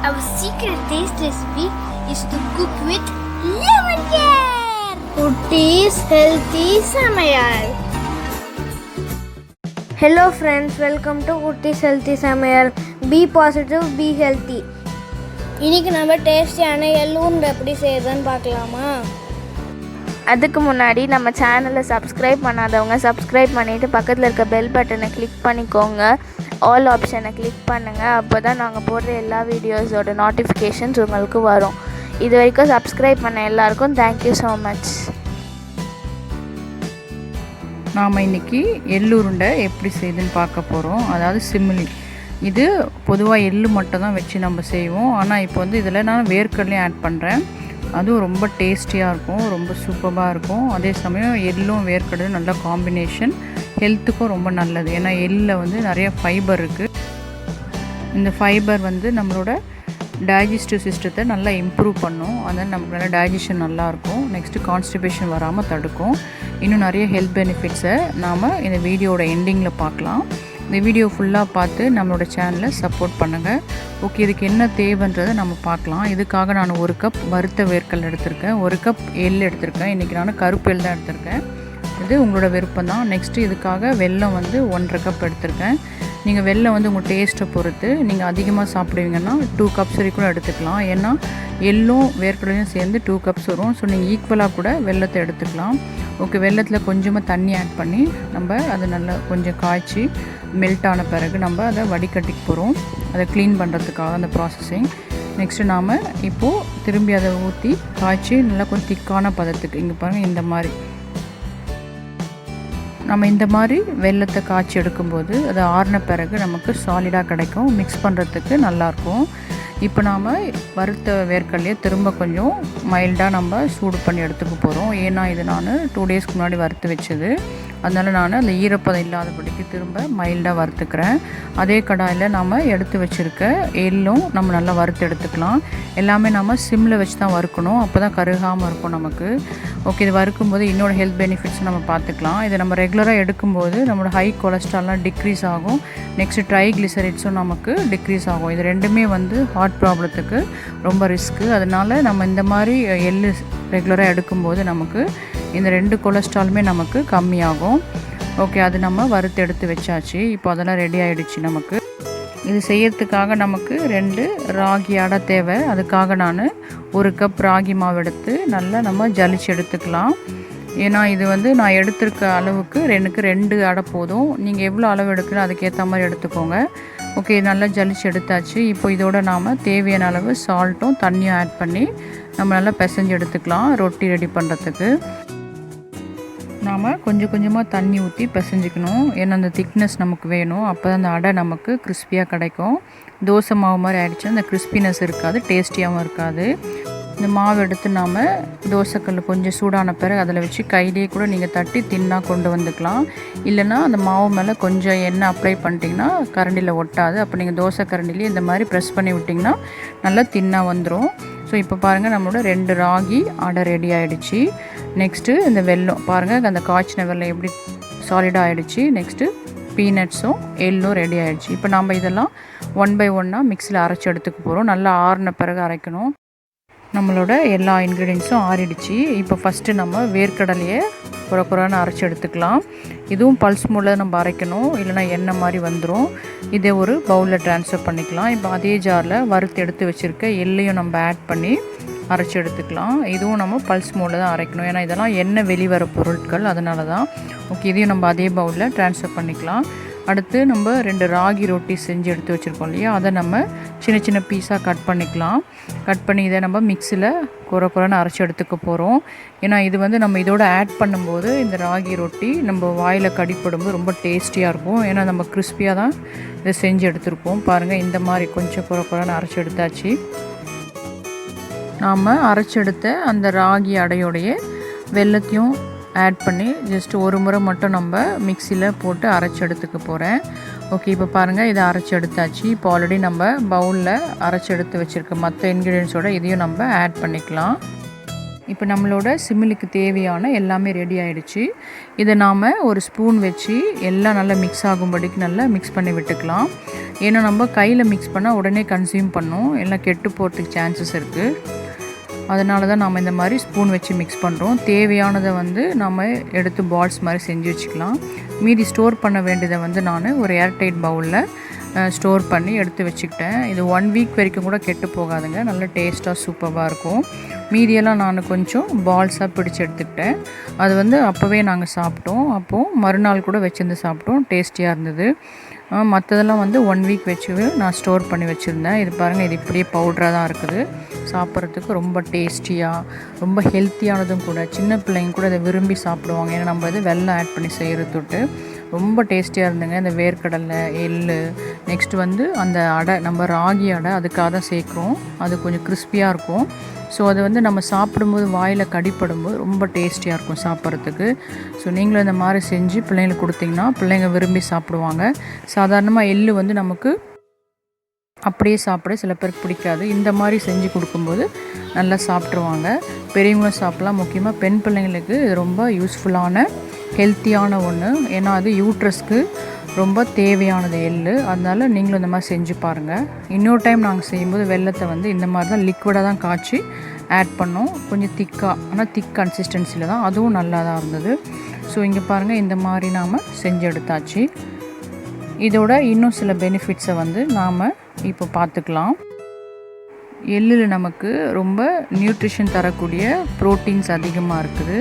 Our secret taste recipe is to cook with lemon care. Kutties healthy Samayal. Hello friends, welcome to Kutties healthy Samayal. Be positive, be healthy. இன்னைக்கு நம்ம டேஸ்டியான எள்ளுருண்டை எப்படி செய்யறதுன்னு பார்க்கலாமா? அதுக்கு முன்னாடி நம்ம சேனலை சப்ஸ்கிரைப் பண்ணாதவங்க சப்ஸ்கிரைப் பண்ணிவிட்டு பக்கத்தில் இருக்க பெல் பட்டனை கிளிக் பண்ணிக்கோங்க. ஆல் ஆப்ஷனை கிளிக் பண்ணுங்கள். அப்போ தான் நாங்கள் போடுற எல்லா வீடியோஸோட நோட்டிஃபிகேஷன்ஸ் உங்களுக்கு வரும். இது வரைக்கும் சப்ஸ்கிரைப் பண்ண எல்லாருக்கும் தேங்க்யூ ஸோ மச். நாம் இன்றைக்கி எள்ளுருண்டை எப்படி செய்யுதுன்னு பார்க்க போகிறோம். அதாவது சிமிலி. இது பொதுவாக எள்ளு மட்டும் தான் வச்சு நம்ம செய்வோம். ஆனால் இப்போ வந்து இதில் நான் வேர்க்கடலையும் ஆட் பண்ணுறேன். அதுவும் ரொம்ப டேஸ்டியாக இருக்கும், ரொம்ப சூப்பராக இருக்கும். அதே சமயம் எள்ளும் வேர்க்கடலும் நல்ல காம்பினேஷன், ஹெல்த்துக்கும் ரொம்ப நல்லது. ஏன்னா எள்ளில் வந்து நிறைய ஃபைபர் இருக்குது. இந்த ஃபைபர் வந்து நம்மளோட டைஜஸ்டிவ் சிஸ்டத்தை நல்லா இம்ப்ரூவ் பண்ணும். அதனால் நமக்கு நல்லா டைஜஷன் நல்லாயிருக்கும். நெக்ஸ்ட்டு கான்ஸ்டிபேஷன் வராமல் தடுக்கும். இன்னும் நிறைய ஹெல்த் பெனிஃபிட்ஸை நாம் இந்த வீடியோட எண்டிங்கில் பார்க்கலாம். இந்த வீடியோ ஃபுல்லாக பார்த்து நம்மளோட சேனலை சப்போர்ட் பண்ணுங்கள். ஓகே, இதுக்கு என்ன தேவைன்றதை நம்ம பார்க்கலாம். இதுக்காக நான் 1 கப் வறுத்த வேர்க்கடலை எடுத்திருக்கேன், 1 கப் எள் எடுத்திருக்கேன். இன்றைக்கி நான் கருப்பு எள் தான் எடுத்திருக்கேன். இது உங்களோட விருப்பம் தான். நெக்ஸ்ட்டு இதுக்காக வெல்லம் வந்து 1.5 கப் எடுத்திருக்கேன். நீங்கள் வெல்லம் வந்து உங்கள் டேஸ்ட்டை பொறுத்து நீங்கள் அதிகமாக சாப்பிடுவீங்கன்னா 2 கப்ஸ் வரைக்கும் எடுத்துக்கலாம். ஏன்னா எள்ளும் வேர்க்கடலையும் சேர்ந்து 2 கப்ஸ் வரும். ஸோ நீங்கள் ஈக்குவலாக கூட வெல்லத்தை எடுத்துக்கலாம். ஓகே, வெல்லத்தில் கொஞ்சமாக தண்ணி ஆட் பண்ணி நம்ம அதை நல்லா கொஞ்சம் காய்ச்சி மெல்ட் ஆன பிறகு நம்ம அதை வடிகட்டிக்கு போகிறோம், அதை க்ளீன் பண்ணுறதுக்காக அந்த ப்ராசஸிங். நெக்ஸ்ட்டு நாம் இப்போது திரும்பி அதை ஊற்றி காய்ச்சி நல்லா கொஞ்சம் திக்கான பதத்துக்கு, இங்கே பாருங்கள் இந்த மாதிரி நம்ம இந்த மாதிரி வெல்லத்தை காய்ச்சி எடுக்கும்போது அது ஆறின பிறகு நமக்கு சாலிடாக கிடைக்கும், மிக்ஸ் பண்ணுறதுக்கு நல்லாயிருக்கும். இப்போ நாம் வறுத்த வேர்க்கடலையை திரும்ப கொஞ்சம் மைல்டாக நம்ம சூடு பண்ணி எடுத்துக்க போகிறோம். ஏன்னா இது நான் 2 டேஸ்க்கு முன்னாடி வறுத்து வச்சது. அதனால் நான் அந்த ஈரப்பதம் இல்லாதபடிக்கு திரும்ப மைல்டாக வறுத்துக்கிறேன். அதே கடாயில் நாம் எடுத்து வச்சுருக்க எள்ளும் நம்ம நல்லா வறுத்து எடுத்துக்கலாம். எல்லாமே நம்ம சிம்மில் வச்சு தான் வறுக்கணும், அப்போ தான் கருகாமல் இருக்கும் நமக்கு. ஓகே, இது வறுக்கும்போது இன்னொரு ஹெல்த் பெனிஃபிட்ஸ் நம்ம பார்த்துக்கலாம். இதை நம்ம ரெகுலராக எடுக்கும்போது நம்மளோட ஹை கொலஸ்ட்ரால்லாம் டிக்ரீஸ் ஆகும். நெக்ஸ்ட்டு ட்ரைக்ளிசரைட்ஸும் நமக்கு டிக்ரீஸ் ஆகும். இது ரெண்டுமே வந்து ஹார்ட் ப்ராப்ளத்துக்கு ரொம்ப ரிஸ்க்கு. அதனால் நம்ம இந்த மாதிரி எள்ளு ரெகுலராக எடுக்கும்போது நமக்கு இந்த 2 கொலஸ்ட்ராலுமே நமக்கு கம்மியாகும். ஓகே, அது நம்ம வறுத்து எடுத்து வச்சாச்சு. இப்போ அதெல்லாம் ரெடி ஆகிடுச்சு. நமக்கு இது செய்யறதுக்காக நமக்கு 2 ராகி அடை தேவை. அதுக்காக நான் 1 கப் ராகி மாவு எடுத்து நல்லா நம்ம ஜலிச்சு எடுத்துக்கலாம். ஏன்னா இது வந்து நான் எடுத்திருக்க அளவுக்கு எனக்கு 2 அடை போதும். நீங்கள் எவ்வளோ அளவு எடுக்கிறோம் அதுக்கேற்ற மாதிரி எடுத்துக்கோங்க. ஓகே, நல்லா ஜலிச்சு எடுத்தாச்சு. இப்போ இதோட நாம் தேவையான அளவு சால்ட்டும் தண்ணியும் ஆட் பண்ணி நம்ம நல்லா பிசைஞ்சு எடுத்துக்கலாம் ரொட்டி ரெடி பண்ணுறதுக்கு. நாம் கொஞ்சம் கொஞ்சமாக தண்ணி ஊற்றி பிசைஞ்சிக்கணும். ஏன்னா அந்த திக்னஸ் நமக்கு வேணும், அப்போ தான் அந்த அடை நமக்கு கிறிஸ்பியாக கிடைக்கும். தோசை மாவு மாதிரி ஆகிடுச்சுன்னா அந்த கிறிஸ்பினஸ் இருக்காது, டேஸ்டியாகவும் இருக்காது. இந்த மாவு எடுத்து நாம் தோசைக்கல் கொஞ்சம் சூடான பிறகு அதில் வச்சு கையிலே கூட நீங்கள் தட்டி தின்னாக கொண்டு வந்துக்கலாம். இல்லைனா அந்த மாவு மேலே கொஞ்சம் எண்ணெய் அப்ளை பண்ணிட்டிங்கன்னா கரண்டியில் ஒட்டாது. அப்போ நீங்கள் தோசை கரண்டிலே இந்த மாதிரி ப்ரெஸ் பண்ணி விட்டிங்கன்னா நல்லா தின்னாக வந்துடும். ஸோ இப்போ பாருங்கள், நம்மளோட 2 ராகி அடை ரெடி ஆகிடுச்சு. நெக்ஸ்ட்டு இந்த வெல்லம் பாருங்கள், அந்த காய்ச்சின வெல்லம் எப்படி சாலிடாக ஆகிடுச்சு. நெக்ஸ்ட்டு பீனட்ஸும் எள்ளும் ரெடி ஆகிடுச்சு. இப்போ நம்ம இதெல்லாம் 1 by 1 மிக்ஸியில் அரைச்சி எடுத்துக்க போகிறோம். நல்லா ஆறின பிறகு அரைக்கணும். நம்மளோட எல்லா இன்க்ரீடியன்ஸும் ஆறிடுச்சு. இப்போ ஃபஸ்ட்டு நம்ம வேர்க்கடலையை குறைன்னு அரைச்சி எடுத்துக்கலாம். இதுவும் பல்ஸ் மூடில் நம்ம அரைக்கணும், இல்லைனா எண்ணெய் மாதிரி வந்துடும். இதை ஒரு பவுலில் ட்ரான்ஸ்ஃபர் பண்ணிக்கலாம். இப்போ அதே ஜாரில் வறுத்து எடுத்து வச்சுருக்க எள்ளையும் நம்ம ஆட் பண்ணி அரைச்சி எடுத்துக்கலாம். இதுவும் நம்ம பல்ஸ் மூடில் தான் அரைக்கணும், ஏன்னா இதெல்லாம் எண்ணெய் வெளிவர பொருட்கள், அதனால தான். ஓகே, இதையும் நம்ம அதே பவுலில் ட்ரான்ஸ்ஃபர் பண்ணிக்கலாம். அடுத்து நம்ம 2 ராகி ரொட்டி செஞ்சு எடுத்து வச்சுருக்கோம் இல்லையா, அதை நம்ம சின்ன சின்ன பீஸாக கட் பண்ணிக்கலாம். கட் பண்ணி இதை நம்ம மிக்ஸியில் குறைன்னு அரைச்சி எடுத்துக்க போகிறோம். ஏன்னா இது வந்து நம்ம இதோட ஆட் பண்ணும்போது இந்த ராகி ரொட்டி நம்ம வாயில் கடிப்படும்போது ரொம்ப டேஸ்டியாக இருக்கும். ஏன்னா நம்ம கிறிஸ்பியாக தான் இதை செஞ்சு எடுத்துருக்கோம். பாருங்கள், இந்த மாதிரி கொஞ்சம் குறைன்னு அரைச்சி எடுத்தாச்சு. நாம் அரைச்செடுத்த அந்த ராகி அடையோடைய வெல்லத்தையும் ஆட் பண்ணி ஜஸ்ட் ஒரு முறை மட்டும் நம்ம மிக்சியில் போட்டு அரைச்சி எடுத்துக்க போகிறேன். ஓகே, இப்போ பாருங்கள், இதை அரைச்சி எடுத்தாச்சு. இப்போ ஆல்ரெடி நம்ம பவுலில் அரைச்சி எடுத்து வச்சுருக்க மற்ற இன்க்ரீடியன்ஸோட இதையும் நம்ம ஆட் பண்ணிக்கலாம். இப்போ நம்மளோட சிமிலிக்கு தேவையான எல்லாமே ரெடி ஆகிடுச்சு. இதை நாம் ஒரு ஸ்பூன் வச்சு எல்லாம் நல்லா மிக்ஸ் ஆகும்படிக்கு நல்லா மிக்ஸ் பண்ணி விட்டுக்கலாம். ஏன்னா நம்ம கையில் மிக்ஸ் பண்ணால் உடனே கன்சியூம் பண்ணோம், எல்லாம் கெட்டு போகிறதுக்கு சான்சஸ் இருக்குது. அதனால தான் நம்ம இந்த மாதிரி ஸ்பூன் வச்சு மிக்ஸ் பண்ணுறோம். தேவையானதை நம்ம எடுத்து பால்ஸ் மாதிரி செஞ்சு வச்சுக்கலாம். மீதி ஸ்டோர் பண்ண வேண்டியதை நான் ஒரு ஏர்டைட் பவுலில் ஸ்டோர் பண்ணி எடுத்து வச்சுக்கிட்டேன். இது 1 வீக் வரைக்கும் கூட கெட்டு போகாதுங்க, நல்ல டேஸ்ட்டாக சூப்பராக இருக்கும். மீதியெல்லாம் நான் கொஞ்சம் பால்ஸாக பிடிச்சி எடுத்துக்கிட்டேன். அது அப்போவே நாங்கள் சாப்பிட்டோம். அப்போது மறுநாள் கூட வச்சுருந்து சாப்பிட்டோம், டேஸ்டியாக இருந்தது. மற்றதெல்லாம் 1 வீக் வச்சு நான் ஸ்டோர் பண்ணி வச்சுருந்தேன். இது பாருங்கள், இது இப்படியே பவுடராக தான் இருக்குது. சாப்பிட்றதுக்கு ரொம்ப டேஸ்டியாக ரொம்ப ஹெல்த்தியானதும் கூட. சின்ன பிள்ளைங்க கூட இதை விரும்பி சாப்பிடுவாங்க. ஏன்னா நம்ம இது வெல்லம் ஆட் பண்ணி செய்கிறது ரொம்ப டேஸ்டியாக இருந்துங்க. இந்த வேர்க்கடலை, எள்ளு, நெக்ஸ்ட் அந்த அடை, நம்ம ராகி அடை அதுக்காக தான் சேர்க்குறோம். அது கொஞ்சம் கிறிஸ்பியாக இருக்கும். ஸோ அது நம்ம சாப்பிடும்போது வாயில் கடிப்படும்போது ரொம்ப டேஸ்டியாக இருக்கும் சாப்பிட்றதுக்கு. ஸோ நீங்களும் இந்த மாதிரி செஞ்சு பிள்ளைங்களுக்கு கொடுத்திங்கன்னா பிள்ளைங்க விரும்பி சாப்பிடுவாங்க. சாதாரணமாக எள்ளு நமக்கு அப்படியே சாப்பிட சில பேருக்கு பிடிக்காது. இந்த மாதிரி செஞ்சு கொடுக்கும்போது நல்லா சாப்பிட்ருவாங்க. பெரியவங்களும் சாப்பிட்லாம். முக்கியமாக பெண் பிள்ளைங்களுக்கு இது ரொம்ப யூஸ்ஃபுல்லான ஹெல்த்தியான ஒன்று. ஏன்னா அது யூட்ரஸ்க்கு ரொம்ப தேவையானது எள்ளு. அதனால் நீங்களும் இந்த மாதிரி செஞ்சு பாருங்கள். இன்னொரு டைம் நாங்கள் செய்யும்போது வெல்லத்தை இந்த மாதிரி தான் லிக்விடாக தான் காய்ச்சி ஆட் பண்ணோம். கொஞ்சம் திக்காக, ஆனால் திக் கன்சிஸ்டன்சியில் தான், அதுவும் நல்லா தான் இருந்தது. ஸோ இங்கே பாருங்கள், இந்த மாதிரி நாம் செஞ்சு எடுத்தாச்சு. இதோட இன்னும் சில பெனிஃபிட்ஸை நாம் இப்போ பார்த்துக்கலாம். எள்ளில் நமக்கு ரொம்ப நியூட்ரிஷன் தரக்கூடிய ப்ரோட்டீன்ஸ் அதிகமாக இருக்குது.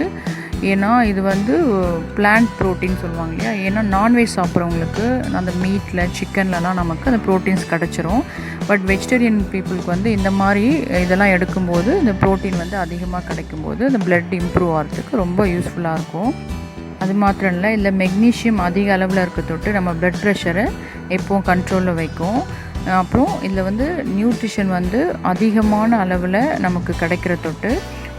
ஏன்னா இது பிளான்ட் ப்ரோட்டீன் சொல்லுவாங்க இல்லையா. ஏன்னா நான்வெஜ் சாப்பிட்றவங்களுக்கு அந்த மீட்டில், சிக்கன்லலாம் நமக்கு அந்த ப்ரோட்டீன்ஸ் கிடச்சிரும். பட் வெஜிடேரியன் பீப்புளுக்கு இந்த மாதிரி இதெல்லாம் எடுக்கும்போது இந்த ப்ரோட்டீன் அதிகமாக கிடைக்கும்போது இந்த பிளட் இம்ப்ரூவ் ஆகிறதுக்கு ரொம்ப யூஸ்ஃபுல்லாக இருக்கும். அது மாத்திரம் இல்லை, இல்லை மெக்னீஷியம் அதிக அளவில் இருக்க தொட்டு நம்ம பிளட் ப்ரெஷரை எப்போவும் கண்ட்ரோலில் வைக்கும். அப்புறம் இதில் நியூட்ரிஷன் அதிகமான அளவில் நமக்கு கிடைக்கிற தொட்டு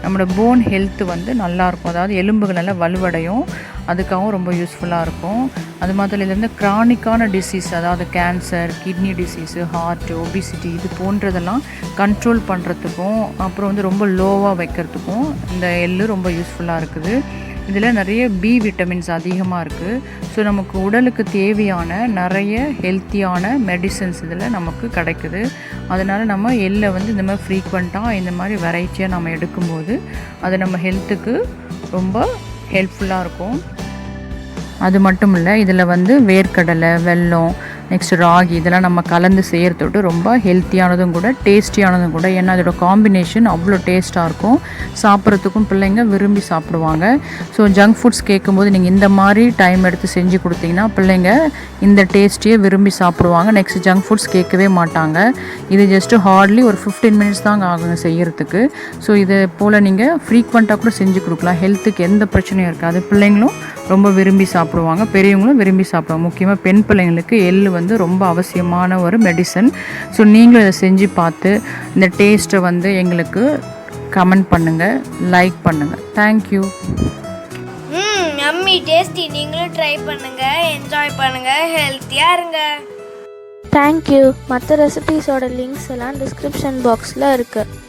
நம்மளோட போன் ஹெல்த்து நல்லாயிருக்கும். அதாவது எலும்புகள் நல்லா வலுவடையும், அதுக்காகவும் ரொம்ப யூஸ்ஃபுல்லாக இருக்கும். அது மாத்திரம் இதில் க்ரானிக்கான டிசீஸ், அதாவது cancer, kidney disease, heart, obesity இது போன்றதெல்லாம் கண்ட்ரோல் பண்ணுறதுக்கும் அப்புறம் ரொம்ப லோவாக வைக்கிறதுக்கும் இந்த எள்ளு ரொம்ப யூஸ்ஃபுல்லாக இருக்குது. இதில் நிறைய பி விட்டமின்ஸ் அதிகமாக இருக்குது. ஸோ நமக்கு உடலுக்கு தேவையான நிறைய ஹெல்த்தியான மெடிசன்ஸ் இதில் நமக்கு கிடைக்குது. அதனால் நம்ம எள்ளை இந்த மாதிரி ஃப்ரீக்வெண்ட்டாக இந்த மாதிரி வெரைட்டியாக நம்ம எடுக்கும்போது அது நம்ம ஹெல்த்துக்கு ரொம்ப ஹெல்ப்ஃபுல்லாக இருக்கும். அது மட்டும் இல்லை, இதில் வேர்க்கடலை, வெல்லம், நெக்ஸ்ட் ராகி இதெல்லாம் நம்ம கலந்து செய்கிறதோடு ரொம்ப ஹெல்த்தியானதும் கூட, டேஸ்டியானதும் கூட. ஏன்னா அதோட காம்பினேஷன் அவ்வளோ டேஸ்ட்டாக இருக்கும். சாப்பிட்றதுக்கும் பிள்ளைங்க விரும்பி சாப்பிடுவாங்க. ஸோ ஜங்க் ஃபுட்ஸ் கேட்கும்போது நீங்கள் இந்த மாதிரி டைம் எடுத்து செஞ்சு கொடுத்தீங்கன்னா பிள்ளைங்க இந்த டேஸ்ட்டையே விரும்பி சாப்பிடுவாங்க. நெக்ஸ்ட் ஜங்க் ஃபுட்ஸ் கேட்கவே மாட்டாங்க. இது ஜஸ்ட்டு ஹார்ட்லி ஒரு 15 மினிட்ஸ் தாங்க ஆகுங்க செய்கிறதுக்கு. ஸோ இது போல் நீங்கள் ஃப்ரீக்வெண்ட்டாக கூட செஞ்சு கொடுக்கலாம். ஹெல்த்துக்கு எந்த பிரச்சனையும் இருக்காது. பிள்ளைங்களும் ரொம்ப விரும்பி சாப்பிடுவாங்க, பெரியவங்களும் விரும்பி சாப்பிடுவாங்க. முக்கியமாக பெண் பிள்ளைங்களுக்கு எள்ளு ரொம்ப அவசியமான ஒரு மெடிசன். ஸோ நீங்களும் இதை செஞ்சு பார்த்து இந்த டேஸ்ட்டை எங்களுக்கு கமெண்ட் பண்ணுங்கள், லைக் பண்ணுங்கள். தேங்க்யூ. Yummy tasty. நீங்களும் ட்ரை பண்ணுங்கள், என்ஜாய் பண்ணுங்கள், ஹெல்த்தியாக இருங்க. தேங்க்யூ. மற்ற ரெசிபீஸோட லிங்க்ஸ் எல்லாம் டிஸ்கிரிப்ஷன் பாக்ஸில் இருக்குது.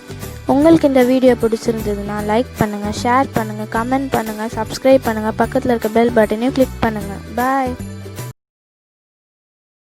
உங்களுக்கு இந்த வீடியோ பிடிச்சிருந்ததுன்னா லைக் பண்ணுங்கள், ஷேர் பண்ணுங்கள், கமெண்ட் பண்ணுங்கள், சப்ஸ்கிரைப் பண்ணுங்கள், பக்கத்தில் இருக்க பெல் பட்டனையும் கிளிக் பண்ணுங்கள். பாய்.